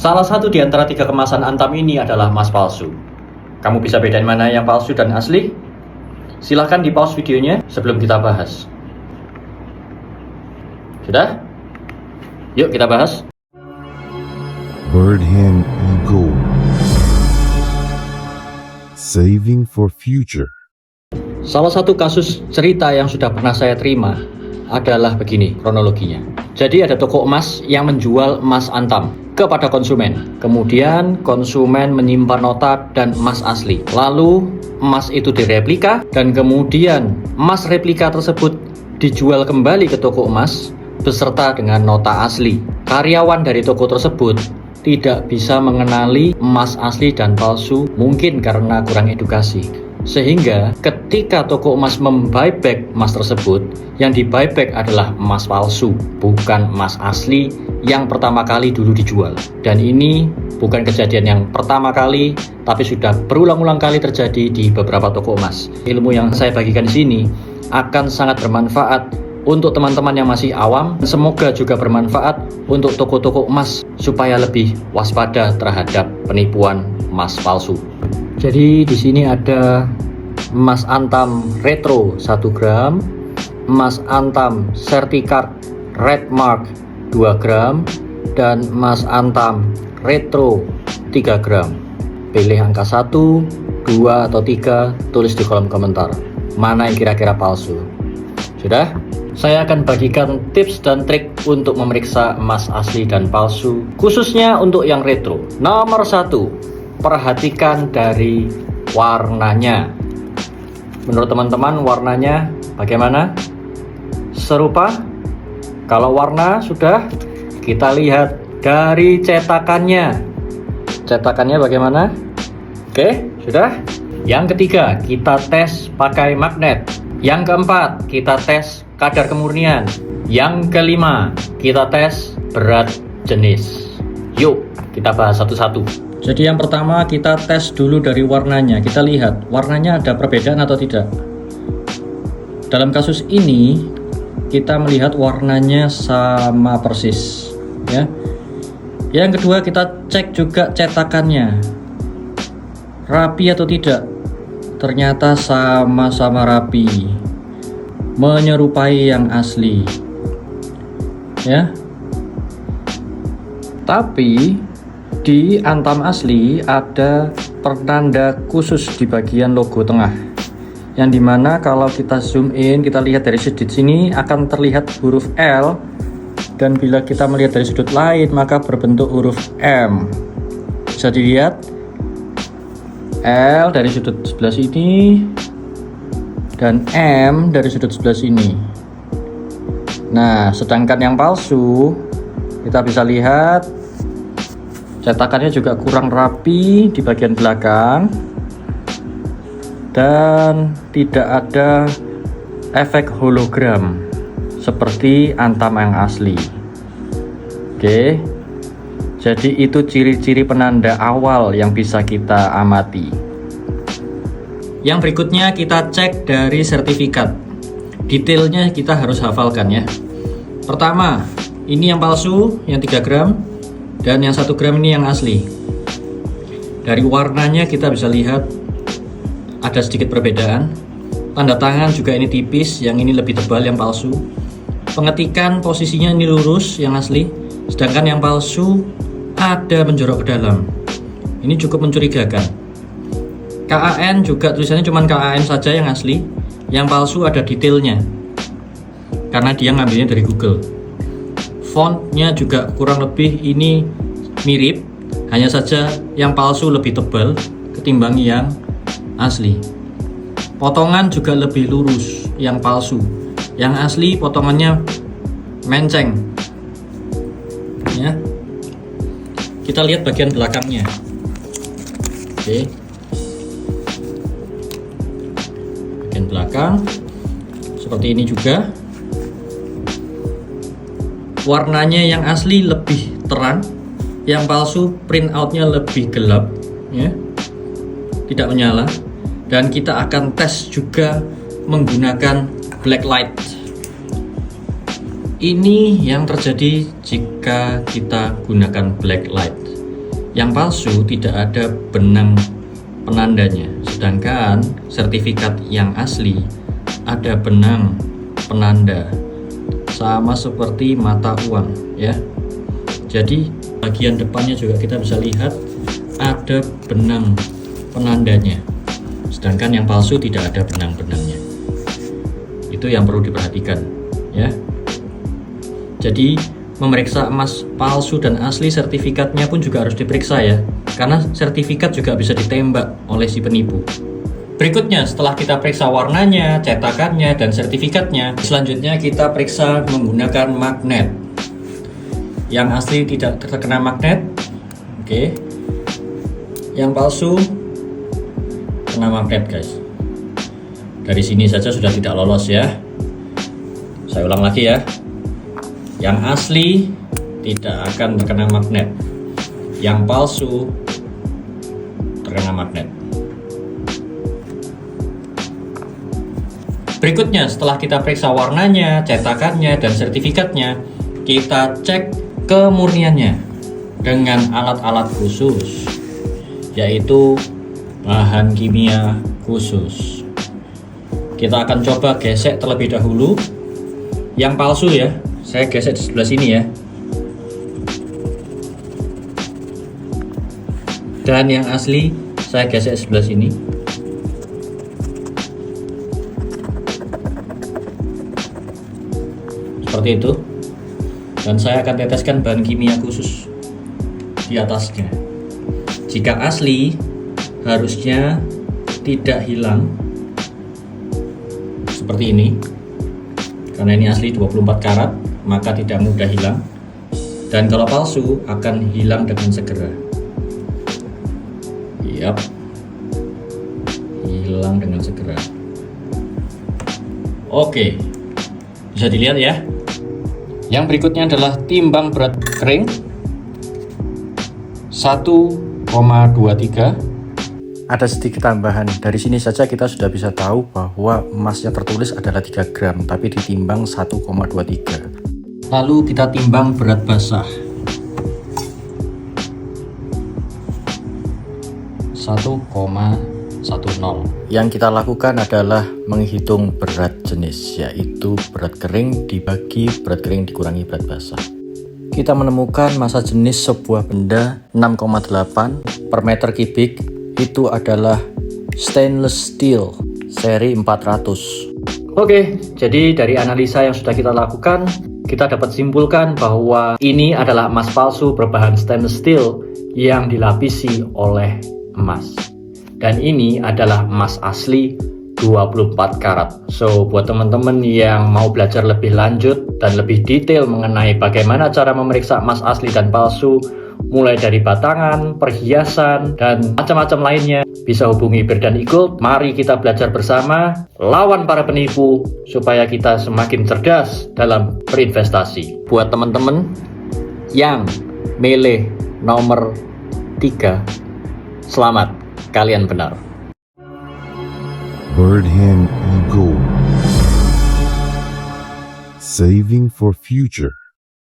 Salah satu di antara 3 kemasan Antam ini adalah emas palsu. Kamu bisa bedain mana yang palsu dan asli? Silahkan di pause videonya sebelum kita bahas. Sudah? Yuk kita bahas. Birdhand Eagle, saving for future. Salah satu kasus cerita yang sudah pernah saya terima adalah begini kronologinya. Jadi ada toko emas yang menjual emas Antam kepada konsumen. Kemudian konsumen menyimpan nota dan emas asli. Lalu emas itu direplika dan kemudian emas replika tersebut dijual kembali ke toko emas beserta dengan nota asli. Karyawan dari toko tersebut tidak bisa mengenali emas asli dan palsu, mungkin karena kurang edukasi. Sehingga ketika toko emas membuyback emas tersebut, yang di buyback adalah emas palsu, bukan emas asli yang pertama kali dulu dijual. Dan ini bukan kejadian yang pertama kali, tapi sudah berulang-ulang kali terjadi di beberapa toko emas. Ilmu yang saya bagikan di sini akan sangat bermanfaat untuk teman-teman yang masih awam. Semoga juga bermanfaat untuk toko-toko emas supaya lebih waspada terhadap penipuan emas palsu. Jadi di sini ada emas Antam Retro 1 gram, emas Antam Certicard Red Mark 2 gram, dan emas Antam Retro 3 gram. Pilih angka 1, 2, atau 3, tulis di kolom komentar mana yang kira-kira palsu. Sudah? Saya akan bagikan tips dan trik untuk memeriksa emas asli dan palsu, khususnya untuk yang retro. Nomor 1, perhatikan dari warnanya. Menurut teman-teman warnanya bagaimana? Serupa? Kalau warna sudah, kita lihat dari cetakannya. Cetakannya bagaimana? Oke, sudah? Yang ketiga, kita tes pakai magnet. Yang keempat, kita tes kadar kemurnian. Yang kelima, kita tes berat jenis. Yuk, kita bahas satu-satu. Jadi yang pertama kita tes dulu dari warnanya. Kita lihat warnanya ada perbedaan atau tidak. Dalam kasus ini kita melihat warnanya sama persis, ya. Yang kedua kita cek juga cetakannya, rapi atau tidak. Ternyata sama-sama rapi, menyerupai yang asli, ya. Tapi di Antam asli ada penanda khusus di bagian logo tengah, yang dimana kalau kita zoom in, kita lihat dari sudut sini akan terlihat huruf L, dan bila kita melihat dari sudut lain maka berbentuk huruf M. Bisa dilihat L dari sudut sebelah sini dan M dari sudut sebelah sini. Nah, sedangkan yang palsu kita bisa lihat cetakannya juga kurang rapi di bagian belakang dan tidak ada efek hologram seperti Antam yang asli. Oke, jadi itu ciri-ciri penanda awal yang bisa kita amati. Yang berikutnya kita cek dari sertifikat. Detailnya kita harus hafalkan, ya. Pertama, ini yang palsu, yang 3 gram, dan yang 1 gram ini yang asli. Dari warnanya kita bisa lihat ada sedikit perbedaan. Tanda tangan juga ini tipis, yang ini lebih tebal, yang palsu. Pengetikan posisinya ini lurus, yang asli, sedangkan yang palsu ada menjorok ke dalam. Ini cukup mencurigakan. KAN juga tulisannya cuma KAN saja yang asli, yang palsu ada detailnya karena dia ngambilnya dari Google. Fontnya juga kurang lebih ini mirip, hanya saja yang palsu lebih tebal ketimbang yang asli. Potongan juga lebih lurus yang palsu, yang asli potongannya menceng, ya. Kita lihat bagian belakangnya. Oke, bagian belakang seperti ini juga. Warnanya yang asli lebih terang, yang palsu print outnya lebih gelap, ya, tidak menyala. Dan kita akan tes juga menggunakan black light. Ini yang terjadi jika kita gunakan black light. Yang palsu tidak ada benang penandanya, sedangkan sertifikat yang asli ada benang penanda, sama seperti mata uang ya. Jadi bagian depannya juga kita bisa lihat ada benang penandanya, sedangkan yang palsu tidak ada benang-benangnya. Itu yang perlu diperhatikan ya. Jadi memeriksa emas palsu dan asli, sertifikatnya pun juga harus diperiksa ya, karena sertifikat juga bisa ditembak oleh si penipu. Berikutnya, setelah kita periksa warnanya, cetakannya, dan sertifikatnya, selanjutnya kita periksa menggunakan magnet. Yang asli tidak terkena magnet, oke. Yang palsu kena magnet guys. Dari sini saja sudah tidak lolos ya. Saya ulang lagi ya. Yang asli tidak akan terkena magnet, yang palsu terkena magnet. Berikutnya, setelah kita periksa warnanya, cetakannya, dan sertifikatnya, kita cek kemurniannya dengan alat-alat khusus, yaitu bahan kimia khusus. Kita akan coba gesek terlebih dahulu yang palsu ya. Saya gesek di sebelah sini ya. Dan yang asli saya gesek di sebelah sini. Seperti itu. Dan saya akan teteskan bahan kimia khusus di atasnya. Jika asli, harusnya tidak hilang seperti ini. Karena ini asli 24 karat, maka tidak mudah hilang. Dan kalau palsu akan hilang dengan segera. Yap, hilang dengan segera. Oke, bisa dilihat ya. Yang berikutnya adalah timbang berat kering 1,23. Ada sedikit tambahan, dari sini saja kita sudah bisa tahu bahwa emasnya tertulis adalah 3 gram, tapi ditimbang 1,23. Lalu kita timbang berat basah 1,10. Yang kita lakukan adalah menghitung berat jenis, yaitu berat kering dibagi berat kering dikurangi berat basah. Kita menemukan massa jenis sebuah benda 6,8 per meter kubik. Itu adalah stainless steel seri 400. Oke, jadi dari analisa yang sudah kita lakukan, kita dapat simpulkan bahwa ini adalah emas palsu berbahan stainless steel yang dilapisi oleh emas. Dan ini adalah emas asli 24 karat. So, buat teman-teman yang mau belajar lebih lanjut dan lebih detail mengenai bagaimana cara memeriksa emas asli dan palsu, mulai dari batangan, perhiasan, dan macam-macam lainnya, bisa hubungi Berdan Gold. Mari kita belajar bersama, lawan para penipu, supaya kita semakin cerdas dalam berinvestasi. Buat teman-teman yang milih nomor 3, selamat, kalian benar. Birdhand Gold. Saving for future.